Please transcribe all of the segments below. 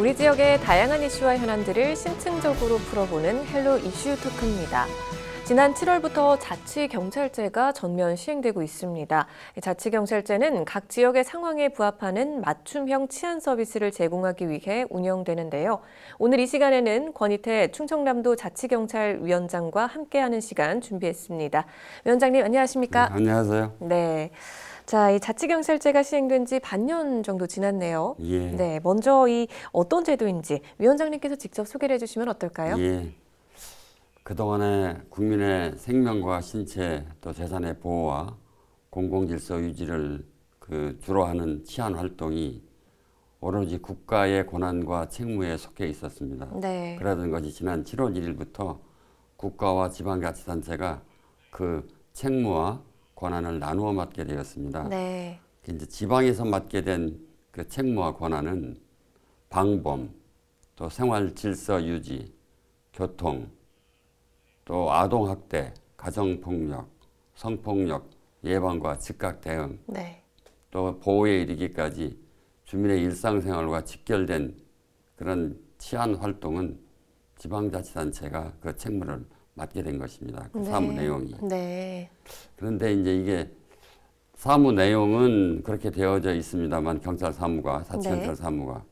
우리 지역의 다양한 이슈와 현안들을 심층적으로 풀어보는 헬로 이슈 토크입니다. 지난 7월부터 자치경찰제가 전면 시행되고 있습니다. 자치경찰제는 각 지역의 상황에 부합하는 맞춤형 치안 서비스를 제공하기 위해 운영되는데요. 오늘 이 시간에는 권희태 충청남도 자치경찰위원장과 함께하는 시간 준비했습니다. 위원장님 안녕하십니까? 네, 안녕하세요. 네. 자, 이 자치경찰제가 시행된 지 반년 정도 지났네요. 예. 네, 먼저 이 어떤 제도인지 위원장님께서 직접 소개를 해주시면 어떨까요? 예. 그동안에 국민의 생명과 신체 또 재산의 보호와 공공질서 유지를 주로 하는 치안 활동이 오로지 국가의 권한과 책무에 속해 있었습니다. 네. 그러던 것이 지난 7월 1일부터 국가와 지방자치단체가 그 책무와 권한을 나누어 맡게 되었습니다. 네. 이제 지방에서 맡게 된 그 책무와 권한은 방범, 또 생활 질서 유지, 교통, 또 아동 학대, 가정 폭력, 성폭력 예방과 즉각 대응, 네. 또 보호에 이르기까지 주민의 일상생활과 직결된 그런 치안 활동은 지방자치단체가 그 책무를 맡게 된 것입니다. 그 사무 내용이. 네. 그런데 이제 이게 사무 내용은 그렇게 되어져 있습니다만 경찰 사무가, 자치경찰 네. 사무가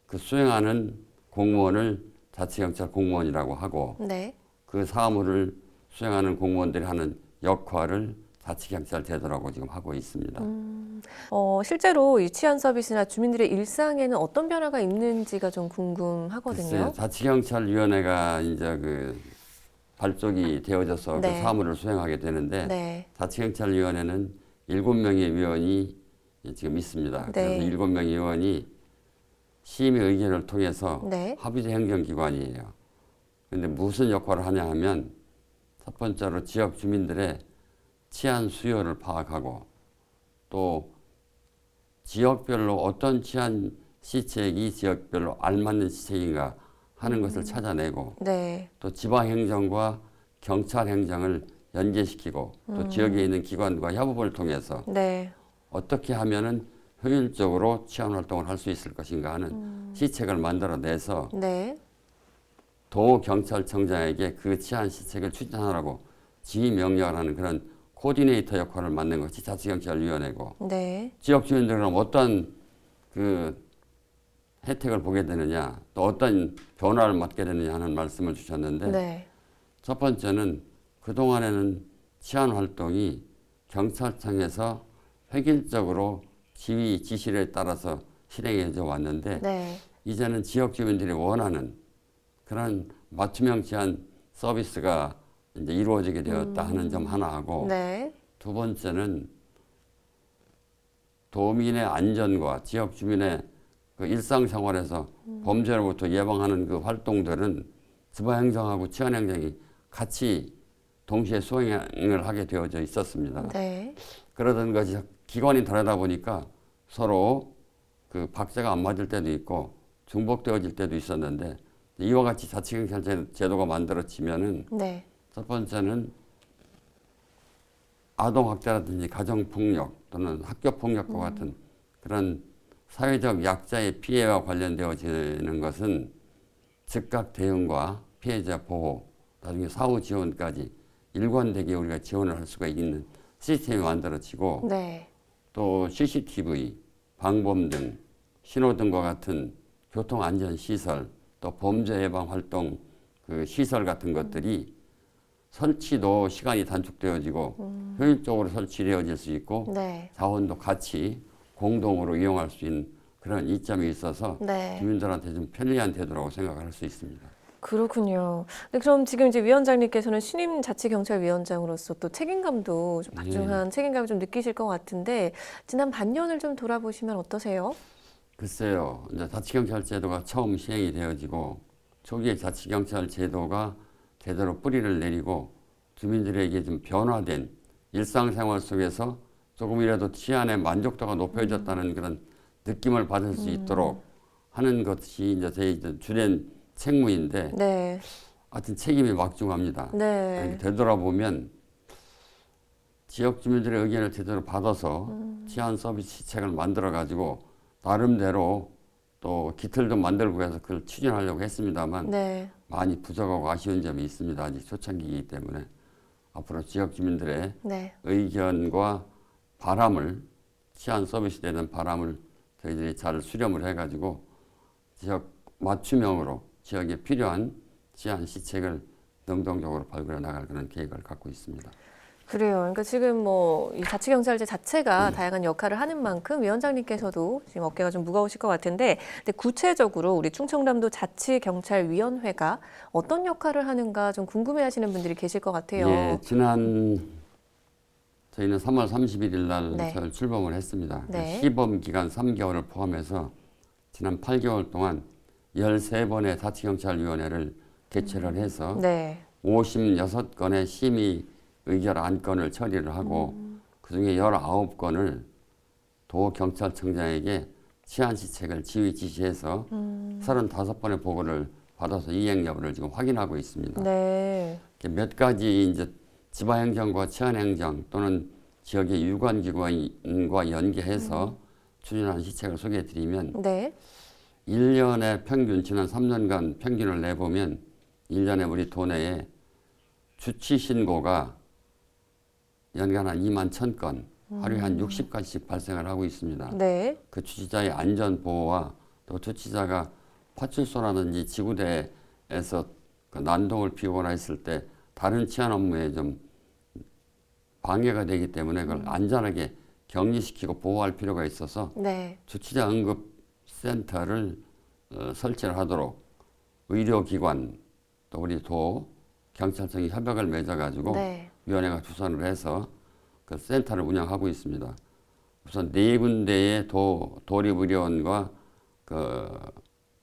그 수행하는 공무원을 자치경찰 공무원이라고 하고 네. 그 사무를 수행하는 공무원들이 하는 역할을 자치경찰 제도라고 지금 하고 있습니다. 실제로 이 치안 서비스나 주민들의 일상에는 어떤 변화가 있는지가 좀 궁금하거든요. 글쎄요, 자치경찰위원회가 이제 그 발족이 되어져서 네. 그 사무를 수행하게 되는데 네. 자치경찰위원회는 7명의 위원이 지금 있습니다. 네. 그래서 7명의 위원이 시민 의견을 통해서 네. 합의제 행정기관이에요. 그런데 무슨 역할을 하냐 하면 첫 번째로 지역 주민들의 치안 수요를 파악하고 또 지역별로 어떤 치안 시책이 지역별로 알맞는 시책인가 하는 것을 찾아내고 네. 또 지방행정과 경찰행정을 연계시키고 또 지역에 있는 기관과 협업을 통해서 네. 어떻게 하면은 효율적으로 치안 활동을 할 수 있을 것인가 하는 시책을 만들어내서 네. 도경찰청장에게 그 치안 시책을 추진하라고 지휘 명령을 하는 그런 코디네이터 역할을 맡는 것이 자치경찰위원회고 네. 지역 주민들은 어떤 그 혜택을 보게 되느냐 또 어떤 변화를 맡게 되느냐 하는 말씀을 주셨는데 네. 첫 번째는 그동안에는 치안 활동이 경찰청에서 획일적으로 지휘 지시에 따라서 실행해져 왔는데 네. 이제는 지역 주민들이 원하는 그런 맞춤형 치안 서비스가 이제 이루어지게 되었다 하는 점 하나 하고 네. 두 번째는 도민의 안전과 지역 주민의 그 일상생활에서 범죄로부터 예방하는 그 활동들은 지방행정하고 치안행정이 같이 동시에 수행을 하게 되어져 있었습니다. 네. 그러던 것이 기관이 다르다 보니까 서로 그 박자가 안 맞을 때도 있고 중복되어질 때도 있었는데 이와 같이 자치경찰 제도가 만들어지면은 네. 첫 번째는 아동학대라든지 가정폭력 또는 학교폭력과 같은 그런 사회적 약자의 피해와 관련되어지는 것은 즉각 대응과 피해자 보호, 나중에 사후 지원까지 일관되게 우리가 지원을 할 수가 있는 시스템이 만들어지고 네. 또 CCTV, 방범등, 신호등과 같은 교통안전시설, 또 범죄 예방 활동 그 시설 같은 것들이 설치도 시간이 단축되어지고 효율적으로 설치되어질 수 있고 네. 자원도 같이 공동으로 이용할 수 있는 그런 이점이 있어서 네. 주민들한테 좀 편리한 태도라고 생각할 수 있습니다. 그렇군요. 네, 그럼 지금 이제 위원장님께서는 신임 자치경찰위원장으로서 또 책임감도 좀 막중한 책임감을 좀 느끼실 것 같은데 지난 반년을 좀 돌아보시면 어떠세요? 글쎄요, 이제 자치경찰 제도가 처음 시행이 되어지고 초기에 자치경찰 제도가 제대로 뿌리를 내리고 주민들에게 좀 변화된 일상생활 속에서 조금이라도 치안의 만족도가 높아졌다는 그런 느낌을 받을 수 있도록 하는 것이 이제 제 주된 책무인데 네. 하여튼 책임이 막중합니다. 네. 되돌아보면 지역 주민들의 의견을 제대로 받아서 치안 서비스 시책을 만들어 가지고 나름대로 또 기틀 좀 만들고 해서 그걸 추진하려고 했습니다만 네. 많이 부족하고 아쉬운 점이 있습니다. 아직 초창기이기 때문에 앞으로 지역 주민들의 네. 의견과 바람을 치안 서비스에 대한 바람을 저희들이 잘 수렴을 해가지고 지역 맞춤형으로 지역에 필요한 치안 시책을 능동적으로 발굴해 나갈 그런 계획을 갖고 있습니다. 그래요. 그러니까 지금 뭐 이 자치경찰제 자체가 다양한 역할을 하는 만큼 위원장님께서도 지금 어깨가 좀 무거우실 것 같은데, 근데 구체적으로 우리 충청남도 자치경찰위원회가 어떤 역할을 하는가 좀 궁금해하시는 분들이 계실 것 같아요. 예, 저희는 3월 31일 날 네. 저 출범을 했습니다. 네. 시범 기간 3개월을 포함해서 지난 8개월 동안 13번의 자치경찰위원회를 개최를 해서 네. 56건의 심의 의결 안건을 처리를 하고 그중에 19건을 도경찰청장에게 치안시책을 지휘 지시해서 35번의 보고를 받아서 이행 여부를 지금 확인하고 있습니다. 네. 몇 가지 이제 지방행정과 치안행정 또는 지역의 유관기관과 연계해서 추진한 시책을 소개해 드리면 네. 1년에 평균 지난 3년간 평균을 내보면 1년에 우리 도내에 주치 신고가 연간 한 2만 1,000건, 하루에 한 60건씩 발생을 하고 있습니다. 네. 그 주치자의 안전 보호와 또 주치자가 파출소라든지 지구대에서 그 난동을 피우거나 했을 때 다른 치안 업무에 좀 방해가 되기 때문에 그걸 안전하게 격리시키고 보호할 필요가 있어서 네. 주치자 응급센터를 설치를 하도록 의료기관 또 우리 도 경찰청이 협약을 맺어가지고 네. 위원회가 주선을 해서 그 센터를 운영하고 있습니다. 우선 4군데의 도립의료원과 그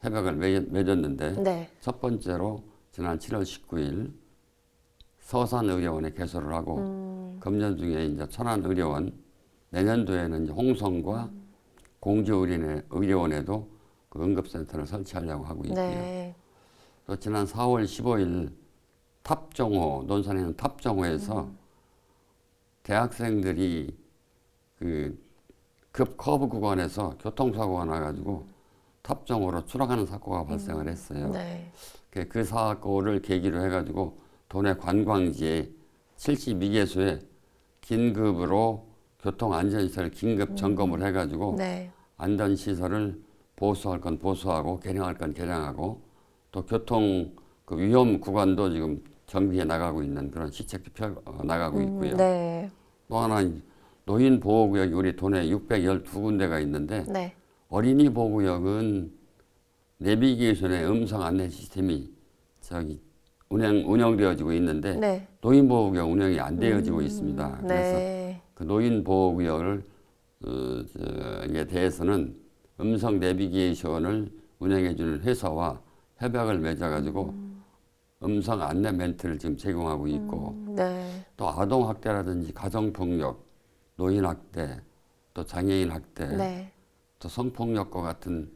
협약을 맺었는데 네. 첫 번째로 지난 7월 19일 서산의료원에 개소를 하고 금년 중에 이제 천안의료원, 내년도에는 이제 홍성과 공주의료원에도 그 응급센터를 설치하려고 하고 있고요. 네. 또 지난 4월 15일 탑정호, 논산에 있는 탑정호에서 대학생들이 그 급 커브 구간에서 교통사고가 나가지고 탑정호로 추락하는 사고가 발생을 했어요. 네. 그 사고를 계기로 해가지고 도내 관광지에 72개소에 긴급으로 교통안전시설 긴급 점검을 해가지고 네. 안전시설을 보수할 건 보수하고 개량할 건 개량하고 또 교통 그 위험 구간도 지금 정비해 나가고 있는 그런 시책도 나가고 있고요. 네. 또 하나 노인 보호구역이 우리 도내에 612군데가 있는데 네. 어린이 보호구역은 내비게이션의 음성 안내 시스템이 운영되어지고 있는데 네. 노인 보호구역 운영이 안 되어지고 있습니다. 그래서 네. 그 노인 보호구역을 에 대해서는 음성 내비게이션을 운영해주는 회사와 협약을 맺어가지고 음성 안내 멘트를 지금 제공하고 있고 네. 또 아동 학대라든지 가정 폭력, 노인 학대, 또 장애인 학대, 네. 또 성폭력과 같은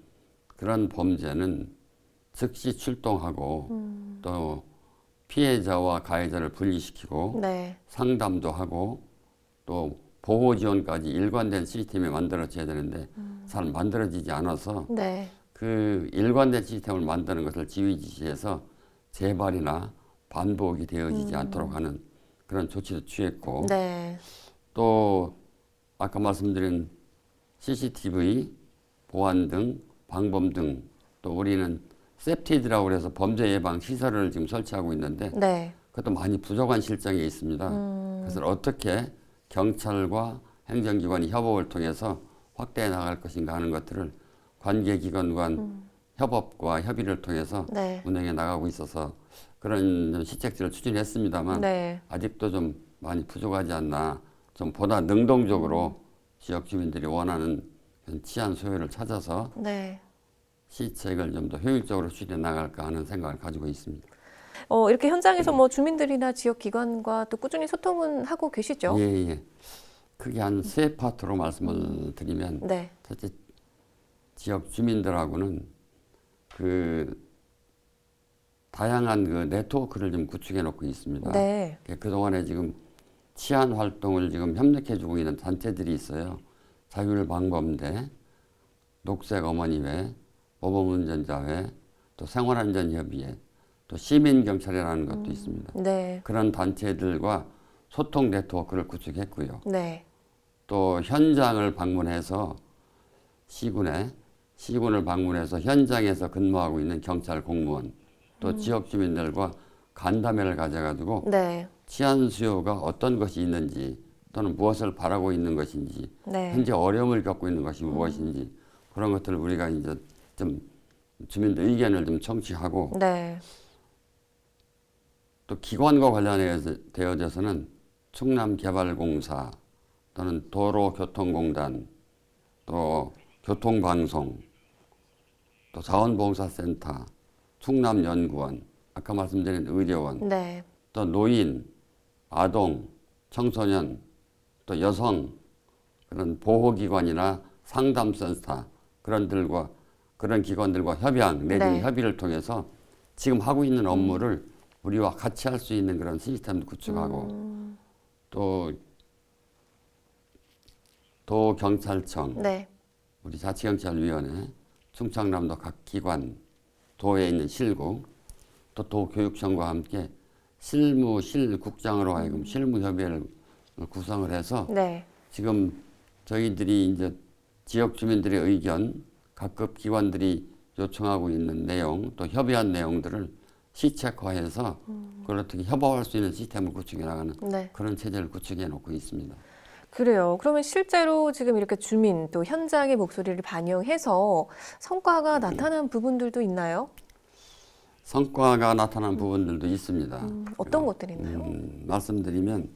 그런 범죄는 즉시 출동하고 또 피해자와 가해자를 분리시키고 네. 상담도 하고 또 보호 지원까지 일관된 시스템이 만들어져야 되는데 잘 만들어지지 않아서 네. 그 일관된 시스템을 만드는 것을 지휘 지시해서 재발이나 반복이 되어지지 않도록 하는 그런 조치도 취했고 네. 또 아까 말씀드린 CCTV 보안 등 방범 등 또 우리는 세프티드라고 해서 범죄 예방 시설을 지금 설치하고 있는데 네. 그것도 많이 부족한 실정이 있습니다. 그래서 어떻게 경찰과 행정기관이 협업을 통해서 확대해 나갈 것인가 하는 것들을 관계기관 간 협업과 협의를 통해서 네. 운영해 나가고 있어서 그런 시책들을 추진했습니다만 네. 아직도 좀 많이 부족하지 않나 좀 보다 능동적으로 지역 주민들이 원하는 그런 치안 소요를 찾아서 네. 시책을 좀 더 효율적으로 추진해 나갈까 하는 생각을 가지고 있습니다. 이렇게 현장에서 뭐 주민들이나 지역 기관과 또 꾸준히 소통은 하고 계시죠? 예, 예. 크게 한 세 파트로 말씀을 드리면 네. 첫째 지역 주민들하고는 그 다양한 그 네트워크를 좀 구축해 놓고 있습니다. 네. 그동안에 지금 치안 활동을 지금 협력해 주고 있는 단체들이 있어요. 자율방범대, 녹색 어머니회, 모범운전자회, 또 생활안전협의회, 또 시민경찰이라는 것도 있습니다. 네. 그런 단체들과 소통 네트워크를 구축했고요. 네. 또 현장을 방문해서 시군을 방문해서 현장에서 근무하고 있는 경찰 공무원, 또 지역 주민들과 간담회를 가져가지고 네. 치안 수요가 어떤 것이 있는지 또는 무엇을 바라고 있는 것인지 네. 현재 어려움을 겪고 있는 것이 무엇인지 그런 것들을 우리가 이제 좀 주민들 의견을 좀 청취하고 네. 또 기관과 관련되어져서는 충남개발공사 또는 도로교통공단 또 교통방송 또 자원봉사센터 충남연구원 아까 말씀드린 의료원 네. 또 노인 아동 청소년 또 여성 그런 보호기관이나 상담센터 그런 기관들과 협약 내지는 네. 협의를 통해서 지금 하고 있는 업무를 우리와 같이 할 수 있는 그런 시스템을 구축하고 또 도경찰청, 네. 우리 자치경찰위원회, 충청남도 각 기관, 도에 있는 실국, 또 도교육청과 함께 실국장으로 하여금 실무협의회를 구성을 해서 네. 지금 저희들이 이제 지역 주민들의 의견, 각급 기관들이 요청하고 있는 내용, 또 협의한 내용들을 시책화해서 그걸 어떻게 협업할 수 있는 시스템을 구축해 나가는 네. 그런 체제를 구축해 놓고 있습니다. 그래요. 그러면 실제로 지금 이렇게 주민 또 현장의 목소리를 반영해서 성과가 나타난 부분들도 있나요? 성과가 나타난 부분들도 있습니다. 어떤 것들이 있나요? 말씀드리면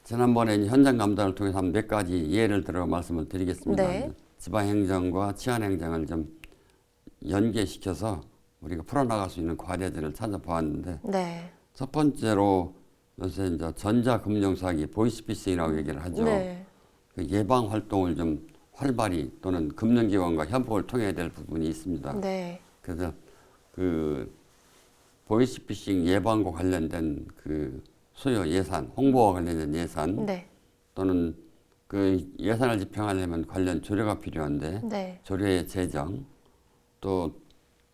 지난번에 이제 현장 감독을 통해서 한 몇 가지 예를 들어 말씀을 드리겠습니다. 네. 지방행정과 치안행정을 좀 연계시켜서 우리가 풀어나갈 수 있는 과제들을 찾아보았는데 네. 첫 번째로 요새 이제 전자금융사기 보이스피싱이라고 얘기를 하죠. 네. 그 예방 활동을 좀 활발히 또는 금융기관과 협업을 통해야 될 부분이 있습니다. 네. 그래서 그 보이스피싱 예방과 관련된 그 수요 예산, 홍보와 관련된 예산 네. 또는 그 예산을 집행하려면 관련 조례가 필요한데 네. 조례의 제정 또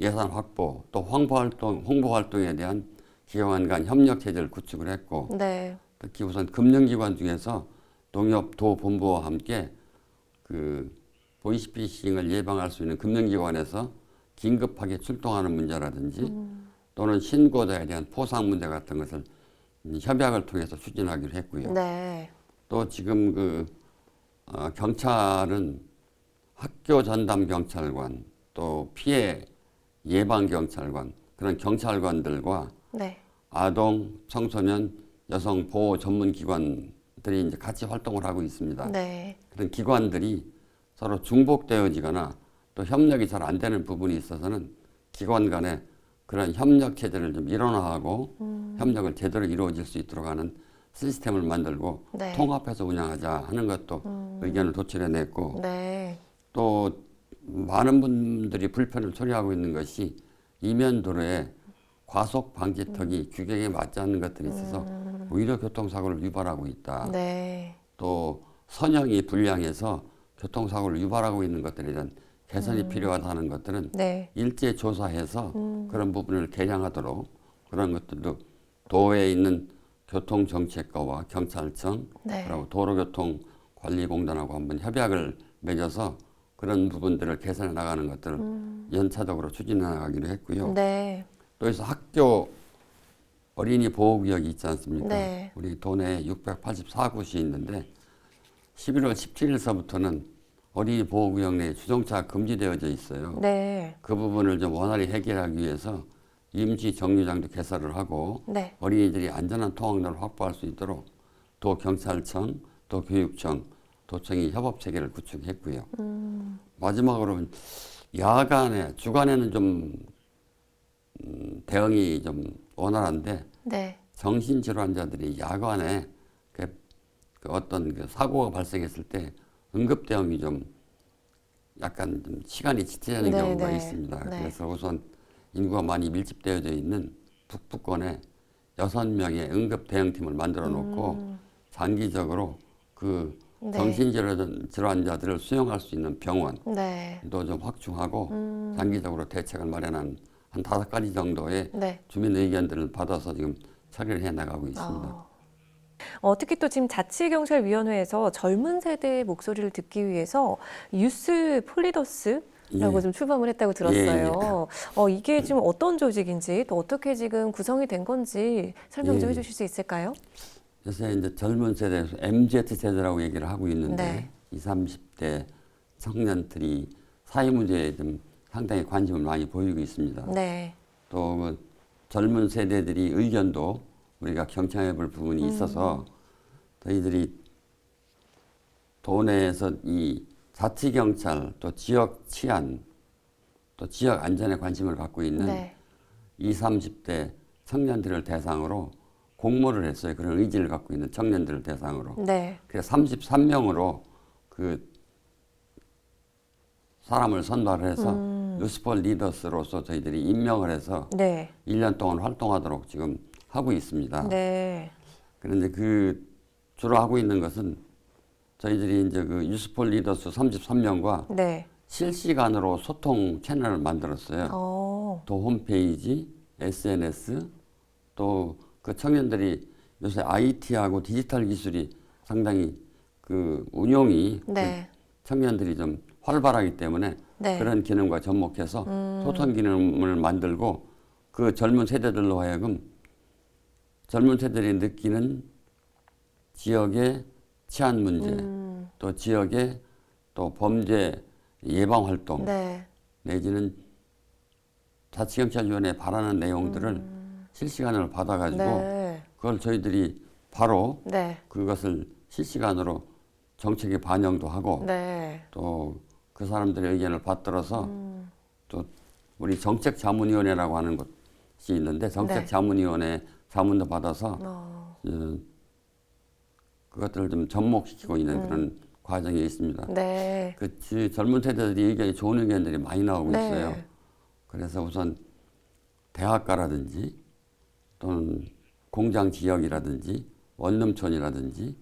예산 확보 또 홍보 활동에 대한 기관 간 협력 체제를 구축을 했고 네. 특히 우선 금융기관 중에서 농협도본부와 함께 그 보이스피싱을 예방할 수 있는 금융기관에서 긴급하게 출동하는 문제라든지 또는 신고자에 대한 포상 문제 같은 것을 협약을 통해서 추진하기로 했고요. 네. 또 지금 경찰은 학교 전담 경찰관 또 피해 예방 경찰관 그런 경찰관들과 네. 아동, 청소년, 여성 보호 전문 기관들이 이제 같이 활동을 하고 있습니다. 네. 그런 기관들이 서로 중복되어지거나 또 협력이 잘 안 되는 부분이 있어서는 기관 간에 그런 협력 체제를 좀 일원화하고 협력을 제대로 이루어질 수 있도록 하는 시스템을 만들고 네. 통합해서 운영하자 하는 것도 의견을 도출해냈고 네. 또 많은 분들이 불편을 초래하고 있는 것이 이면도로에 과속 방지턱이 규격에 맞지 않는 것들이 있어서 오히려 교통사고를 유발하고 있다. 네. 또 선형이 불량해서 교통사고를 유발하고 있는 것들에 대한 개선이 필요하다는 것들은 네. 일제 조사해서 그런 부분을 개량하도록 그런 것들도 도에 있는 교통정책과와 경찰청 네. 그리고 도로교통관리공단하고 한번 협약을 맺어서 그런 부분들을 개선해 나가는 것들을 연차적으로 추진해 나가기로 했고요. 네. 또 해서 학교 어린이 보호구역이 있지 않습니까? 네. 우리 도내에 684곳이 있는데 11월 17일서부터는 어린이 보호구역 내에 주정차가 금지되어져 있어요. 네. 그 부분을 좀 원활히 해결하기 위해서 임시 정류장도 개설을 하고 네. 어린이들이 안전한 통학로를 확보할 수 있도록 도경찰청, 도교육청, 도청이 협업 체계를 구축했고요. 마지막으로 야간에 주간에는 좀 대응이 좀 원활한데 네. 정신질환자들이 야간에 그 어떤 그 사고가 발생했을 때 응급 대응이 좀 약간 좀 시간이 지체되는 네, 경우가 네. 있습니다. 네. 그래서 우선 인구가 많이 밀집되어져 있는 북부권에 6명의 응급 대응팀을 만들어 놓고 장기적으로 그 네. 정신질환자들을 수용할 수 있는 병원도 네. 좀 확충하고 장기적으로 대책을 마련한 한 5가지 정도의 네. 주민 의견들을 받아서 지금 처리를 해 나가고 있습니다. 특히 또 지금 자치경찰위원회에서 젊은 세대의 목소리를 듣기 위해서 유스 폴리더스라고 예. 좀 출범을 했다고 들었어요. 이게 지금 어떤 조직인지 또 어떻게 지금 구성이 된 건지 설명 좀 예. 해주실 수 있을까요? 요새 이제 젊은 세대에서 MZ 세대라고 얘기를 하고 있는데 네. 20, 30대 청년들이 사회 문제에 좀 상당히 관심을 많이 보이고 있습니다. 네. 또 젊은 세대들이 의견도 우리가 경청해 볼 부분이 있어서 저희들이 도내에서 이 자치경찰 또 지역 치안 또 지역 안전에 관심을 갖고 있는 네. 20, 30대 청년들을 대상으로 공모를 했어요. 그런 의지를 갖고 있는 청년들을 대상으로. 네. 그래서 33명으로 그 사람을 선발을 해서 유스폴 리더스로서 저희들이 임명을 해서 네. 1년 동안 활동하도록 지금 하고 있습니다. 네. 그런데 그 주로 하고 있는 것은 저희들이 이제 그 유스폴 리더스 33명과 네. 실시간으로 소통 채널을 만들었어요. 또 홈페이지, SNS, 또 그 청년들이 요새 IT하고 디지털 기술이 상당히 그 운용이 네. 그 청년들이 좀 활발하기 때문에 네. 그런 기능과 접목해서 소통 기능을 만들고 그 젊은 세대들로 하여금 젊은 세대들이 느끼는 지역의 치안 문제, 또 지역의 또 범죄 예방 활동 네. 내지는 자치경찰위원회에 바라는 내용들을 실시간으로 받아가지고 네. 그걸 저희들이 바로 네. 그것을 실시간으로 정책에 반영도 하고 네. 또 그 사람들의 의견을 받들어서 또 우리 정책자문위원회라고 하는 것이 있는데 정책자문위원회 자문도 받아서 그것들을 좀 접목시키고 있는 그런 과정이 있습니다. 네. 그 젊은 세대들이 의견이 좋은 의견들이 많이 나오고 네. 있어요. 그래서 우선 대학가라든지 또는 공장 지역이라든지 원룸촌이라든지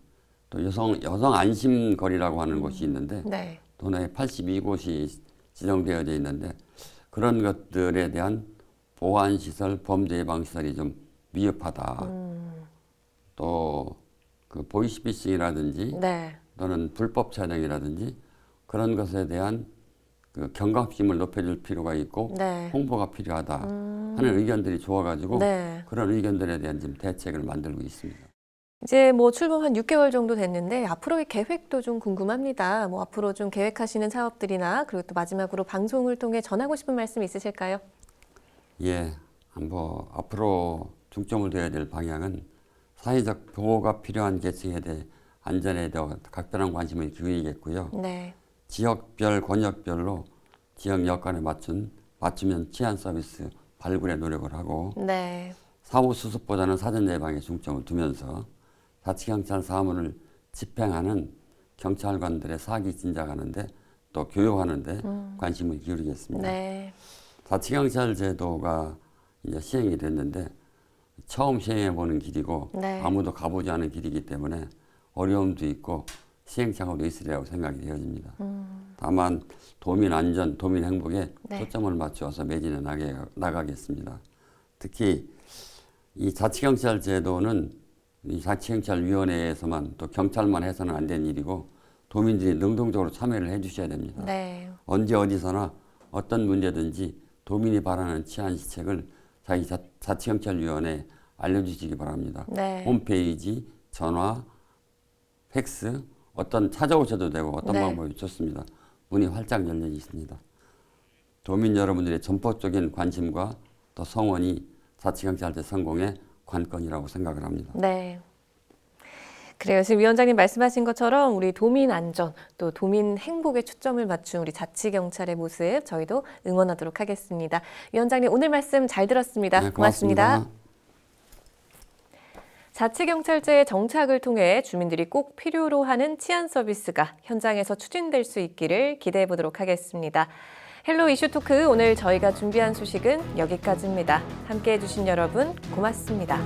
또 여성 안심 거리라고 하는 곳이 있는데 네. 도내에 82곳이 지정되어져 있는데 그런 것들에 대한 보안 시설, 범죄 예방 시설이 좀 미흡하다. 또 그 보이스피싱이라든지 네. 또는 불법 촬영이라든지 그런 것에 대한 그 경각심을 높여줄 필요가 있고 네. 홍보가 필요하다 하는 의견들이 좋아가지고 네. 그런 의견들에 대한 지금 대책을 만들고 있습니다. 이제 뭐 출범 한 6개월 정도 됐는데 앞으로의 계획도 좀 궁금합니다. 뭐 앞으로 좀 계획하시는 사업들이나 그리고 또 마지막으로 방송을 통해 전하고 싶은 말씀 있으실까요? 예, 뭐 앞으로 중점을 둬야 될 방향은 사회적 보호가 필요한 계층에 대해 안전에 대해 각별한 관심을 기울이겠고요. 네. 지역별, 권역별로 지역 여건에 맞추면 치안 서비스 발굴에 노력을 하고 네. 사후 수습보다는 사전 예방에 중점을 두면서 자치경찰 사무를 집행하는 경찰관들의 사기 진작하는데 또 교육하는데 관심을 기울이겠습니다. 네. 자치경찰 제도가 이제 시행이 됐는데 처음 시행해 보는 길이고 네. 아무도 가보지 않은 길이기 때문에 어려움도 있고 시행착오도 있으리라고 생각이 되어집니다. 다만 도민 안전, 도민 행복에 네. 초점을 맞추어서 매진해 나가겠습니다. 특히 이 자치경찰 제도는 이 자치경찰위원회에서만 또 경찰만 해서는 안 되는 일이고 도민들이 능동적으로 참여를 해 주셔야 됩니다. 네. 언제 어디서나 어떤 문제든지 도민이 바라는 치안 시책을 자기 자치경찰위원회에 알려주시기 바랍니다. 네. 홈페이지, 전화, 팩스 어떤 찾아오셔도 되고 어떤 네. 방법이 좋습니다. 문이 활짝 열려 있습니다. 도민 여러분들의 전폭적인 관심과 또 성원이 자치경찰제 성공의 관건이라고 생각을 합니다. 네. 그래요. 지금 위원장님 말씀하신 것처럼 우리 도민 안전 또 도민 행복에 초점을 맞춘 우리 자치경찰의 모습 저희도 응원하도록 하겠습니다. 위원장님 오늘 말씀 잘 들었습니다. 네, 고맙습니다. 자치경찰제의 정착을 통해 주민들이 꼭 필요로 하는 치안 서비스가 현장에서 추진될 수 있기를 기대해 보도록 하겠습니다. 헬로 이슈 토크 오늘 저희가 준비한 소식은 여기까지입니다. 함께해 주신 여러분 고맙습니다.